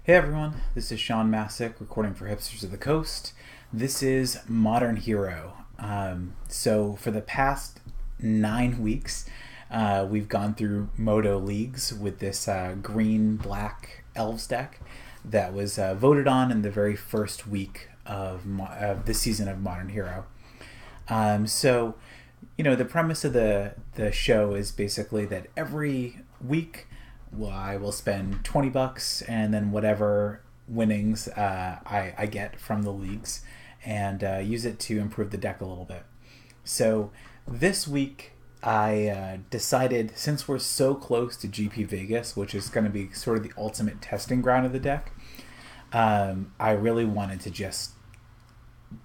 Hey everyone, this is Sean Masick recording for Hipsters of the Coast. This is Modern Hero. So for the past 9 weeks, we've gone through Moto Leagues with this green-black Elves deck that was voted on in the very first week of this season of Modern Hero. So, the premise of the show is basically that every week, well, I will spend $20 and then whatever winnings I get from the leagues and use it to improve the deck a little bit. So this week I decided, since we're so close to GP Vegas, which is going to be sort of the ultimate testing ground of the deck, I really wanted to just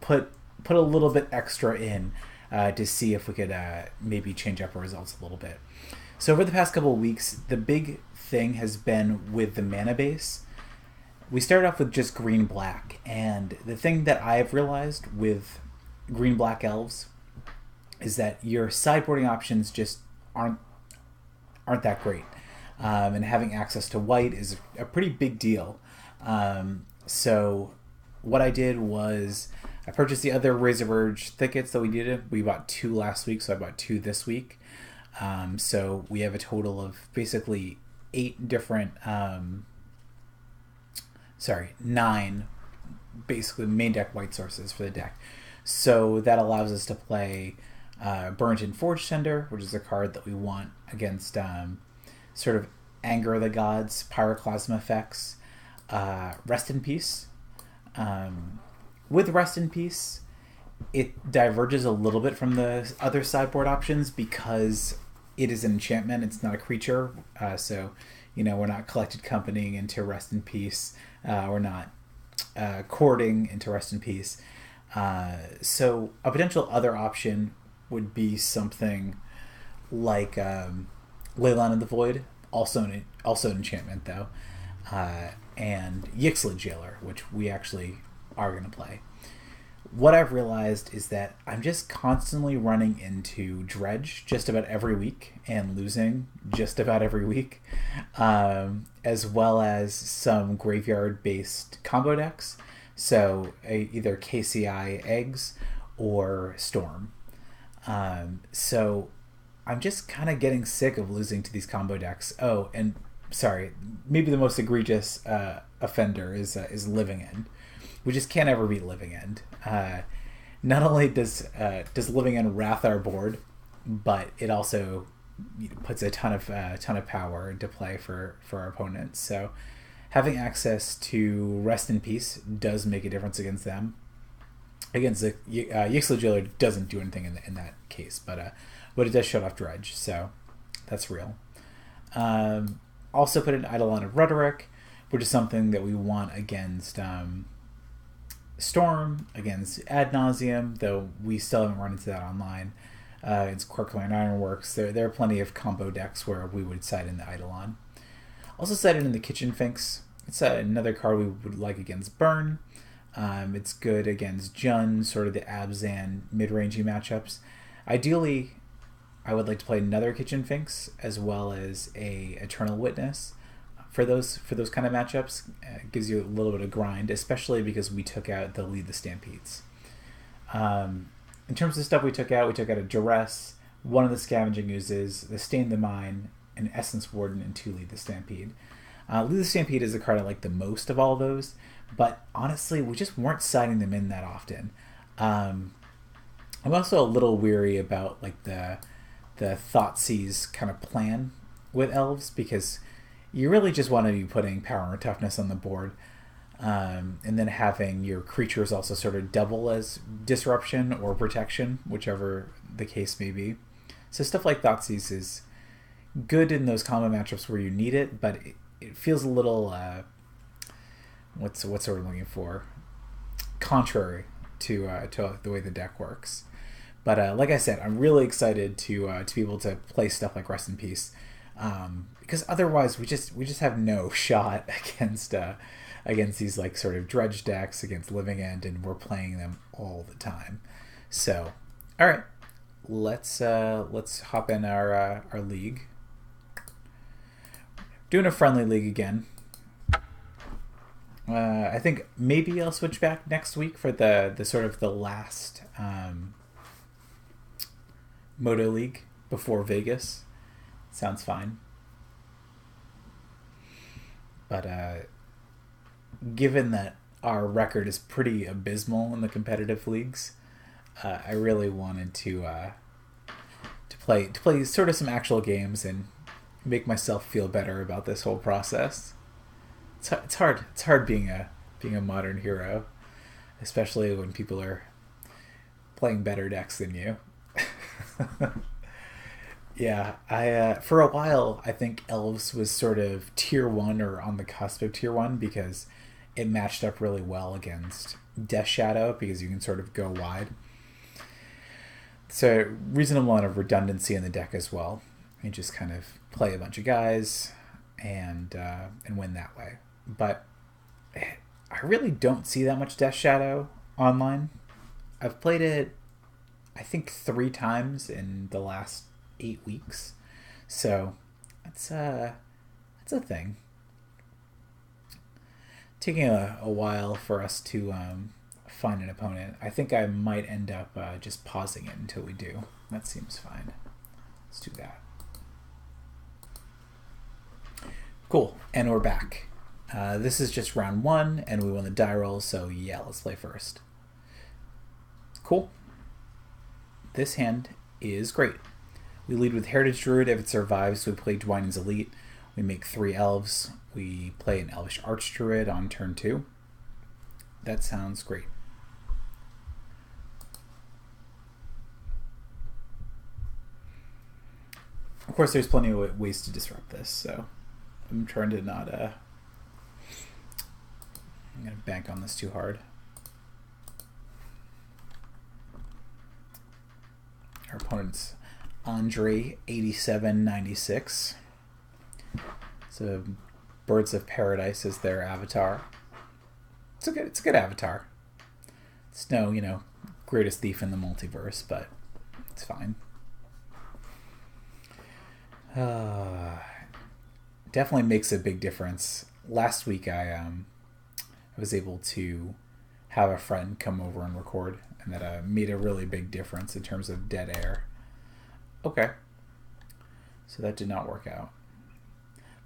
put a little bit extra in to see if we could maybe change up our results a little bit. So over the past couple of weeks, the big thing has been with the mana base. We started off with just green-black, and the thing that I've realized with green-black elves is that your sideboarding options just aren't that great. And having access to white is a pretty big deal. So what I did was I purchased the other Razor Verge thickets that we did. We bought 2 last week, so I bought 2 this week. So we have a total of basically 9 basically main deck white sources for the deck. So that allows us to play Burnt and Forge Tender, which is a card that we want against sort of Anger of the Gods, Pyroclasm effects, Rest in Peace. With Rest in Peace, it diverges a little bit from the other sideboard options because it is an enchantment. It's not a creature. So, we're not collected companying into Rest in Peace. We're not courting into Rest in Peace. So a potential other option would be something like Leyline of the Void, also an enchantment though, and Yixlid Jailer, which we actually are going to play. What I've realized is that I'm just constantly running into Dredge just about every week and losing just about every week, as well as some graveyard-based combo decks. So either KCI Eggs or Storm. So I'm just kind of getting sick of losing to these combo decks. Oh, and sorry, maybe the most egregious offender is Living End. We just can't ever beat Living End. Not only does Living End wrath our board, but it also puts a ton of power into play for our opponents. So having access to Rest in Peace does make a difference against them. Against the Yixlid Jailer doesn't do anything in that case, but it does shut off Dredge, so that's real. Also put an Eidolon of Rhetoric, which is something that we want against Storm, against Ad Nauseam, though we still haven't run into that online. It's Quarkling Ironworks. There are plenty of combo decks where we would side in the Eidolon. Also sided in the Kitchen Finks. It's another card we would like against Burn. It's good against Jund, sort of the Abzan mid-rangey matchups. Ideally, I would like to play another Kitchen Finks as well as a Eternal Witness. For those kind of matchups, it gives you a little bit of grind, especially because we took out the Lead the Stampedes. In terms of stuff we took out a Duress, one of the Scavenging Oozes, the Stain the Mine, an Essence Warden, and 2 Lead the Stampede. Lead the Stampede is the card I like the most of all those, but honestly, we just weren't siding them in that often. I'm also a little weary about like the Thoughtseize kind of plan with Elves, because you really just want to be putting power and toughness on the board, and then having your creatures also sort of double as disruption or protection, whichever the case may be. So stuff like Thoughtseize is good in those combo matchups where you need it, but it feels a little what's the word I'm looking for? Contrary to the way the deck works. But like I said, I'm really excited to be able to play stuff like Rest in Peace. Because otherwise we just have no shot against these like sort of Dredge decks, against Living End, and we're playing them all the time. So, all right, let's hop in our league. Doing a friendly league again. I think maybe I'll switch back next week for the sort of the last Moto League before Vegas. Sounds fine. But given that our record is pretty abysmal in the competitive leagues, I really wanted to play sort of some actual games and make myself feel better about this whole process. It's hard. It's hard being a modern hero, especially when people are playing better decks than you. Yeah, I for a while I think Elves was sort of tier 1 or on the cusp of tier 1 because it matched up really well against Death Shadow because you can sort of go wide. So reasonable amount of redundancy in the deck as well. You just kind of play a bunch of guys and win that way. But I really don't see that much Death Shadow online. I've played it, I think, 3 times in the last 8 weeks. So that's a thing. Taking a while for us to find an opponent. I think I might end up just pausing it until we do. That seems fine. Let's do that. Cool, and we're back. This is just round 1, and we won the die roll, so yeah, let's play first. Cool. This hand is great. We lead with Heritage Druid. If it survives, we play Dwynen's Elite. We make 3 Elves. We play an Elvish Archdruid on turn 2. That sounds great. Of course, there's plenty of ways to disrupt this, so I'm trying to not... I'm going to bank on this too hard. Our opponent's Andre 8796. So Birds of Paradise is their avatar. It's a good avatar. It's no, greatest thief in the multiverse, but it's fine. Definitely makes a big difference. Last week I was able to have a friend come over and record, and that made a really big difference in terms of dead air. Okay. So that did not work out.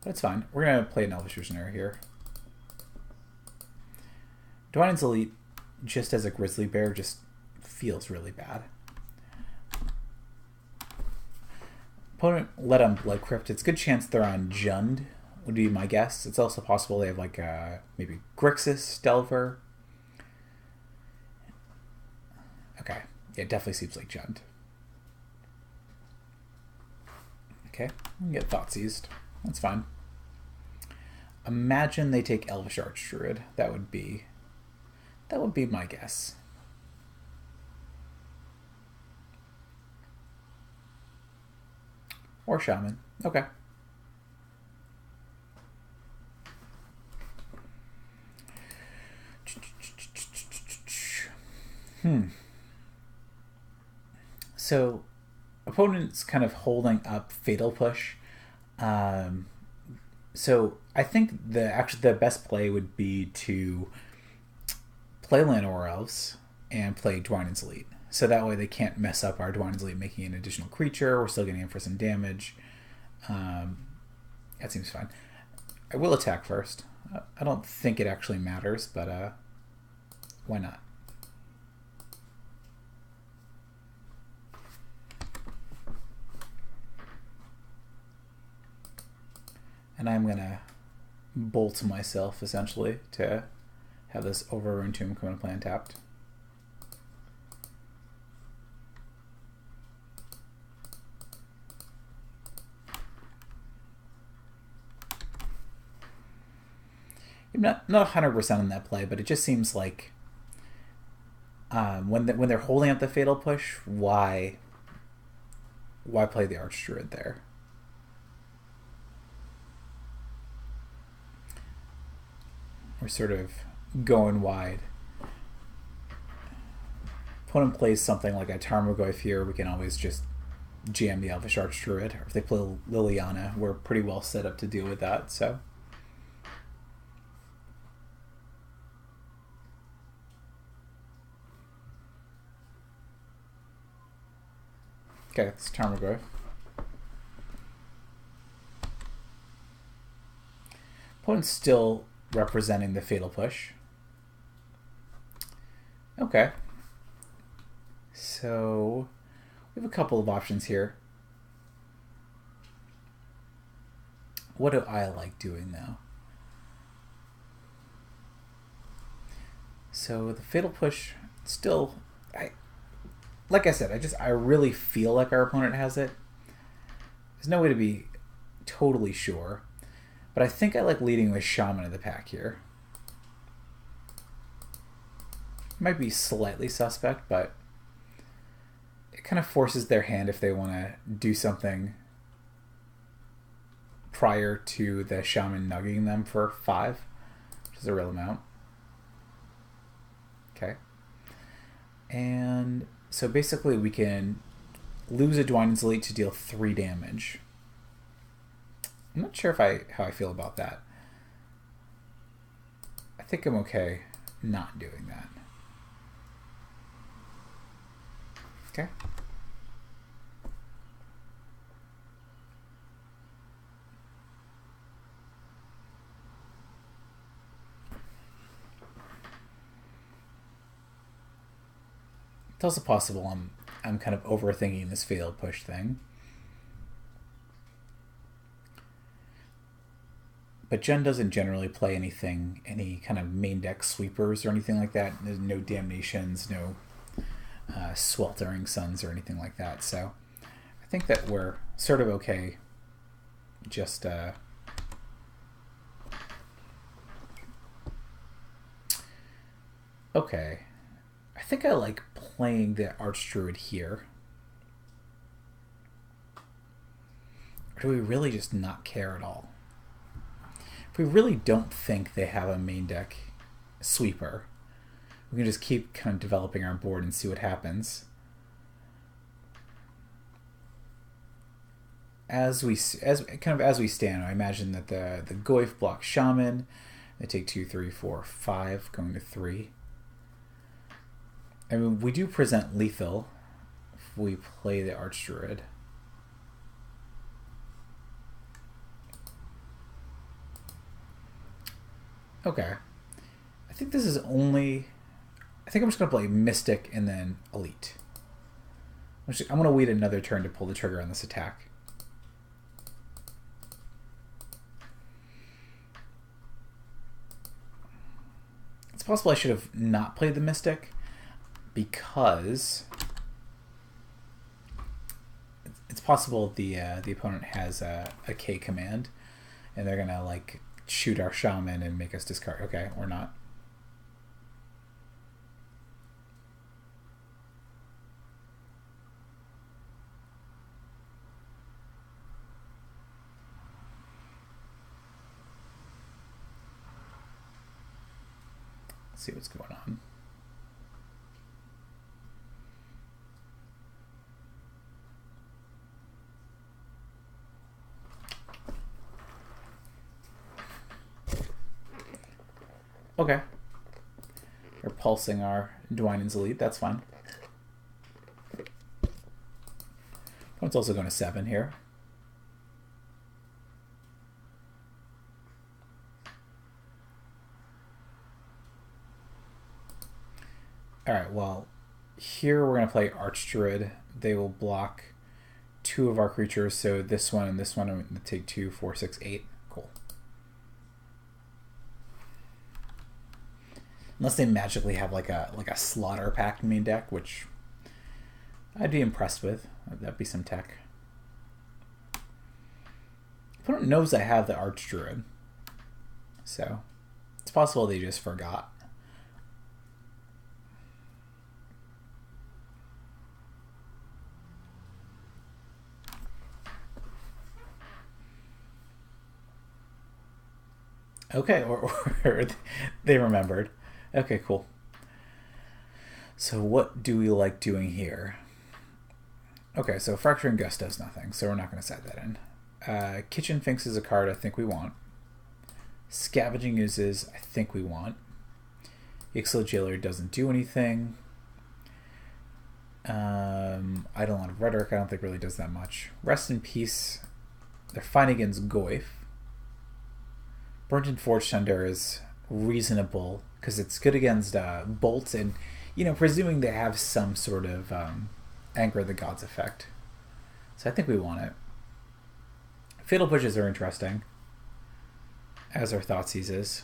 But it's fine. We're going to play an Elvish Visionary here. Dwynen's Elite, just as a Grizzly Bear, just feels really bad. Opponent let on Blood Crypt. It's a good chance they're on Jund, would be my guess. It's also possible they have like maybe Grixis, Delver. Okay. Yeah, it definitely seems like Jund. Okay, we can get Thought Seized. That's fine. Imagine they take Elvish Archdruid. That would be my guess. Or Shaman. Okay. So opponent's kind of holding up Fatal Push. So I think the best play would be to play Llanowar Elves and play Dwynen's Elite. So that way they can't mess up our Dwynen's Elite making an additional creature. We're still getting in for some damage. That seems fine. I will attack first. I don't think it actually matters, but why not? And I'm going to bolt myself, essentially, to have this Overrun Tomb come into play untapped. I'm not 100% on that play, but it just seems like when they're holding up the Fatal Push, why play the Archdruid there? We're sort of going wide. Opponent plays something like a Tarmogoyf here, we can always just jam the Elvish Archdruid. Or if they play Liliana, we're pretty well set up to deal with that. So Okay, it's Tarmogoyf. Opponent's still representing the Fatal Push. Okay. So we have a couple of options here. What do I like doing though? So the Fatal Push still, like I said, I really feel like our opponent has it. There's no way to be totally sure, but I think I like leading with Shaman of the pack here. Might be slightly suspect, but it kind of forces their hand if they want to do something prior to the Shaman nugging them for 5, which is a real amount. Okay. And so basically we can lose a Dwynen's Elite to deal 3 damage. I'm not sure how I feel about that. I think I'm okay not doing that. Okay. It's also possible I'm kind of overthinking this Fatal Push thing. But Jen doesn't generally play any kind of main deck sweepers or anything like that. There's no Damnations, no Sweltering Suns or anything like that. So I think that we're sort of okay. Just okay. I think I like playing the Archdruid here. Or do we really just not care at all? If we really don't think they have a main deck sweeper, we can just keep kind of developing our board and see what happens. As we stand, I imagine that the Goyf blocks Shaman. They take 2, 3, 4, 5, going to 3. I mean, we do present lethal if we play the Archdruid. Okay. I think this is only... I think I'm just going to play Mystic and then Elite. I'm going to wait another turn to pull the trigger on this attack. It's possible I should have not played the Mystic because it's possible the opponent has a K command and they're going to like shoot our Shaman and make us discard. Okay, or not. Let's see what's going on. Okay. We're pulsing our Dwynen's Elite. That's fine. It's also going to 7 here. Alright, well, here we're going to play Archdruid. They will block 2 of our creatures, so this one and this one are going to take 2, 4, 6, 8. Cool. Unless they magically have like a Slaughter Pact main deck, which I'd be impressed with. That'd be some tech. Opponent knows I have the Archdruid, so it's possible they just forgot. Okay, or they remembered. Okay, cool. So what do we like doing here? Okay, so Fracturing Gust does nothing, so we're not going to set that in. Kitchen Finks is a card I think we want. Scavenging Oozes I think we want. Ixalan Jailer doesn't do anything. Eidolon of Rhetoric, I don't think really does that much. Rest in Peace, they're fine against Goyf. Burnt and Forged Tender is reasonable because it's good against bolts and, presuming they have some sort of Anger of the Gods effect. So I think we want it. Fatal Pushes are interesting, as are Thoughtseize is.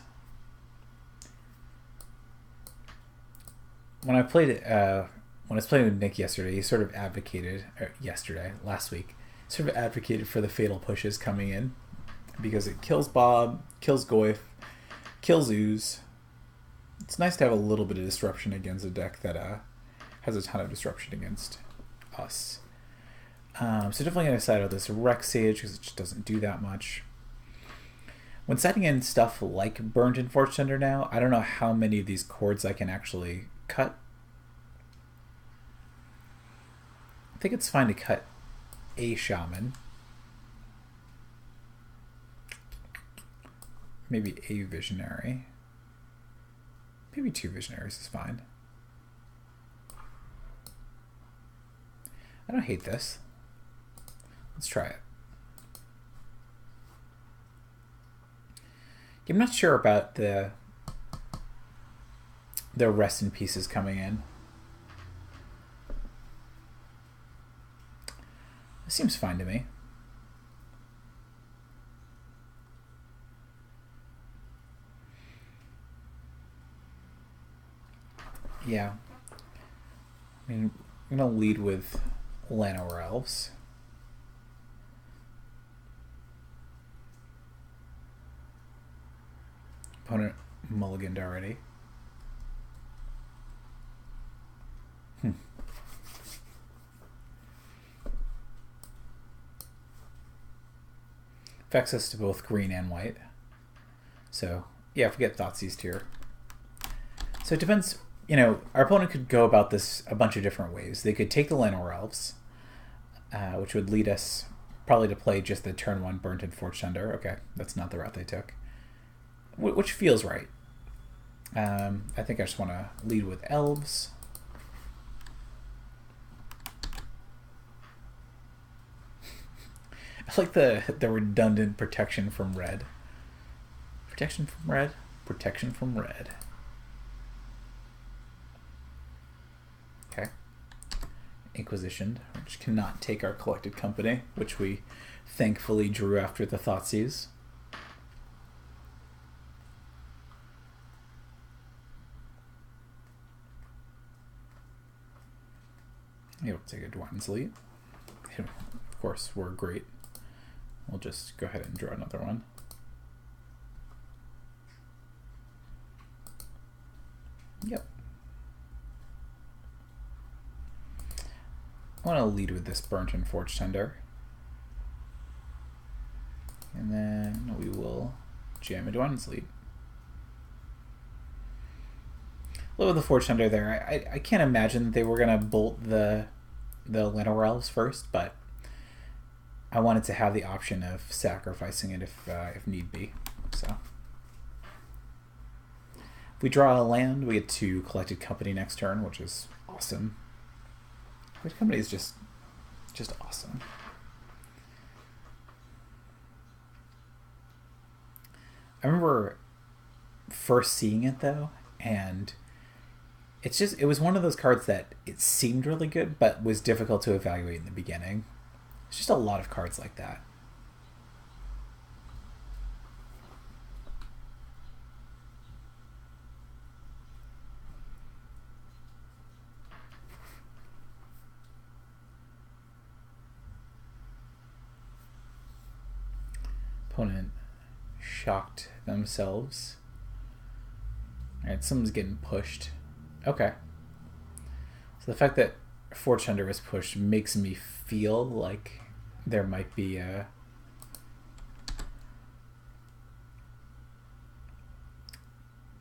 When I was playing with Nick yesterday, he sort of advocated, last week, sort of advocated for the Fatal Pushes coming in because it kills Bob, kills Goyf, kills Ooze. It's nice to have a little bit of disruption against a deck that has a ton of disruption against us. So definitely going to side out this Rex Sage because it just doesn't do that much. When setting in stuff like Burnt and Forged Tender now, I don't know how many of these chords I can actually cut. I think it's fine to cut a Shaman. Maybe a Visionary. Maybe 2 Visionaries is fine. I don't hate this. Let's try it. I'm not sure about the Rest in Pieces coming in. It seems fine to me. Yeah. I mean, I'm going to lead with Llanowar Elves. Opponent mulliganed already. Affects us to both green and white. So, yeah, if we get Thoughtseize here. So it depends, our opponent could go about this a bunch of different ways. They could take the Llanowar Elves, which would lead us probably to play just the turn 1 Burnt and Forged Tender. Okay, that's not the route they took. Which feels right. I think I just want to lead with Elves. I like the redundant protection from red. Protection from red? Protection from red. Okay. Inquisition, which cannot take our Collected Company, which we thankfully drew after the Thoughtseize. Yeah, we'll take a Dwarven's Leap. Of course, we're great. We'll just go ahead and draw another one. Yep. I want to lead with this Burnt and Forged Tender. And then we will jam a Dwarven's Leap. A little bit of the Forged Tender there. I can't imagine that they were going to bolt the Llanowar Elves first, but I wanted to have the option of sacrificing it if need be. So if we draw a land, we get to Collected Company next turn, which is awesome. Collected Company is just awesome. I remember first seeing it though, and it was one of those cards that it seemed really good, but was difficult to evaluate in the beginning. It's just a lot of cards like that. Opponent shocked themselves. Alright, someone's getting pushed. Okay. So the fact that Forged Tender was pushed makes me feel like there might be a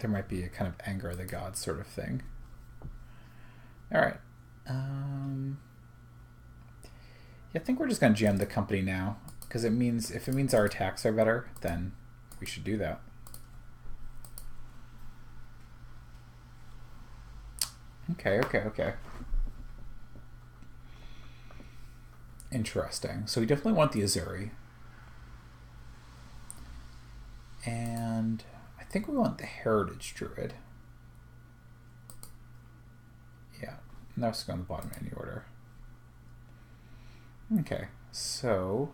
kind of Anger of the Gods sort of thing. Alright. Yeah, I think we're just going to jam the company now, because if it means our attacks are better, then we should do that. Okay. Interesting. So we definitely want the Azuri. And I think we want the Heritage Druid. Yeah, and that's going on the bottom of any order. Okay, so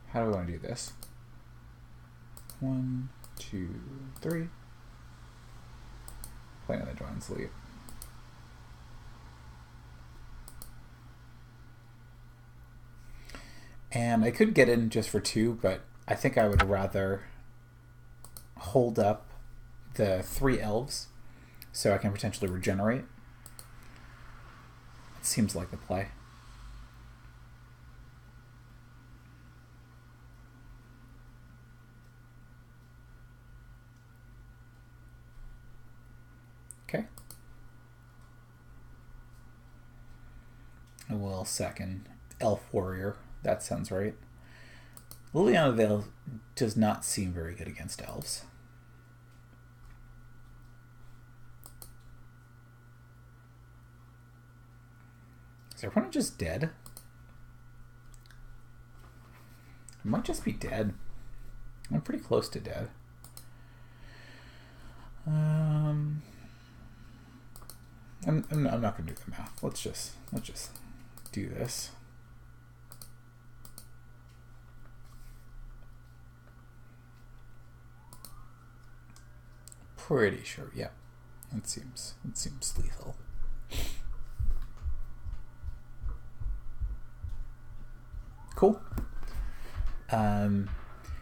how do we want to do this? 1, 2, 3. Play on the Drawn Sleep. And I could get in just for 2, but I think I would rather hold up the 3 elves so I can potentially regenerate. It seems like the play. Okay. I will second Elf Warrior. That sounds right. Liliana Vale does not seem very good against elves. Is their opponent just dead? It might just be dead. I'm pretty close to dead. I'm not gonna do the math. Let's just do this. Pretty sure, yeah. It seems lethal. Cool. Our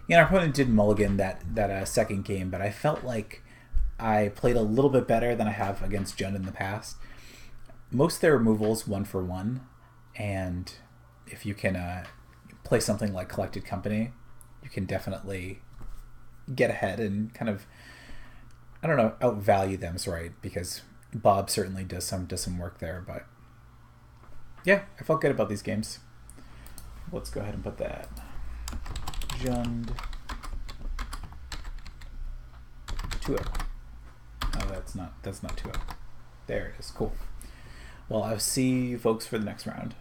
opponent did mulligan that second game, but I felt like I played a little bit better than I have against Jund in the past. Most of their removals 1-for-1, and if you can play something like Collected Company, you can definitely get ahead and kind of, I don't know, outvalue them is right, because Bob certainly does some work there, but yeah, I felt good about these games. Let's go ahead and put that. Jund 2-0. Oh, that's not 2-0. There it is. Cool. Well, I'll see you folks for the next round.